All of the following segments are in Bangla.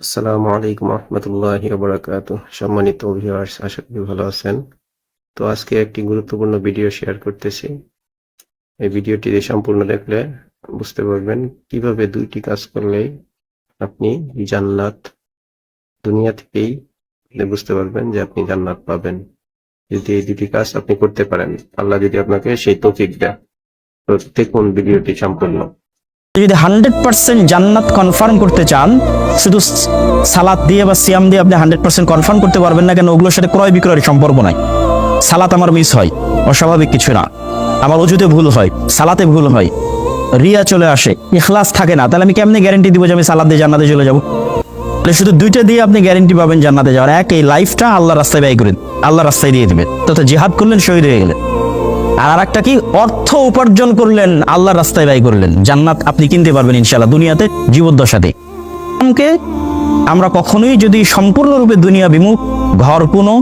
আসসালামু আলাইকুম রহমতুল্লাহি ওয়া বারাকাতুহু। সম্মানিত ভিউয়ার্স, আশা করি ভালো আছেন। তো আজকে একটি গুরুত্বপূর্ণ ভিডিও শেয়ার করতেছি। এই ভিডিওটি সম্পূর্ণ দেখলে বুঝতে পারবেন কিভাবে দুইটি কাজ করলে আপনি জান্নাত দুনিয়া থেকেই বুঝতে পারবেন যে আপনি জান্নাত পাবেন যদি এই দুটি কাজ আপনি করতে পারেন। আল্লাহ যদি আপনাকে সেই তৌফিক দেয়। তো দেখুন ভিডিওটি সম্পূর্ণ। যদি 100% জান্নাত কনফার্ম করতে চান, শুধু সালাত দিয়ে বা সিয়াম দিয়ে আপনি 100% কনফার্ম করতে পারবেন না। কেন? ওগুলোর সাথে ক্রয় বিক্রয়ের সম্পর্ক নাই। সালাত আমার মিস হয়, অস্বাভাবিক কিছু না। আমার ওযুতে ভুল হয়, সালাতে ভুল হয়, রিয়া চলে আসে, ইখলাস থাকে না। তাহলে আমি কেমনে গ্যারান্টি দিব যে আমি সালাত দিয়ে জান্নাতে চলে যাব? তাহলে শুধু দুইটা দিয়ে আপনি গ্যারান্টি পাবেন জান্নাতে যাওয়ার। এক, এই লাইফটা আল্লাহর রাস্তায় ব্যয় করেন, আল্লাহর রাস্তায় দিয়ে দিবেন, তথা জিহাদ করলেন, শহীদ হয়ে গেলেন। আর একটা কি, অর্থ উপার্জন করলেন, আল্লাহর রাস্তায় ব্যয় করলেন। জান্নাত আপনি কিনতে পারবেন ইনশাআল্লাহ দুনিয়াতে জীবদ্দশাতে। আমরা কখনোই যদি সম্পূর্ণরূপে দুনিয়া বিমুখ, ঘর কোনো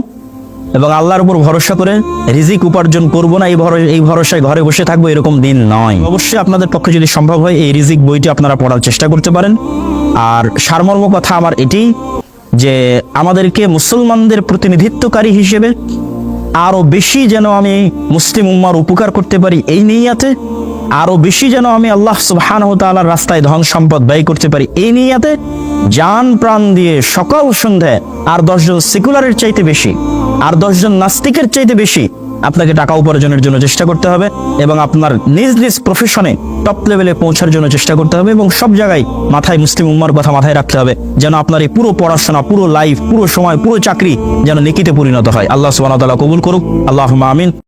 এবং আল্লাহর উপর ভরসা করে রিজিক উপার্জন করব না, এই ভরসায় ঘরে বসে থাকবো, এরকম দিন নয়। অবশ্যই আপনাদের পক্ষে যদি সম্ভব হয় এই রিজিক বইটি আপনারা পড়ার চেষ্টা করতে পারেন। আর সারমর্ম কথা আমার এটি যে আমাদেরকে মুসলমানদের প্রতিনিধিত্বকারী হিসেবে আরো বেশি যেন আমি মুসলিম উম্মার উপকার করতে পারি এই নিয়াতে, আরো বেশি যেন আমি আল্লাহ সুবহানাহু ওয়া তাআলার রাস্তায় ধন সম্পদ ব্যয় করতে পারি এই নিয়াতে জান প্রাণ দিয়ে সকাল সন্ধ্যায় আর 10 জন সেকুলারের চাইতে বেশি, আর 10 জন নাস্তিকের চাইতে বেশি আপনাকে টাকা উপার্জনের জন্য চেষ্টা করতে হবে এবং আপনার নিজ নিজ প্রফেশনে টপ লেভেলে পৌঁছার জন্য চেষ্টা করতে হবে এবং সব জায়গায় মাথায় মুসলিম উম্মার কথা মাথায় রাখতে হবে, যেন আপনার এই পুরো পড়াশোনা, পুরো লাইফ, পুরো সময়, পুরো চাকরি যেন নেকিতে পরিণত হয়। আল্লাহ সুবহানাহু ওয়া তাআলা কবুল করুক। আল্লাহুম্মা আমিন।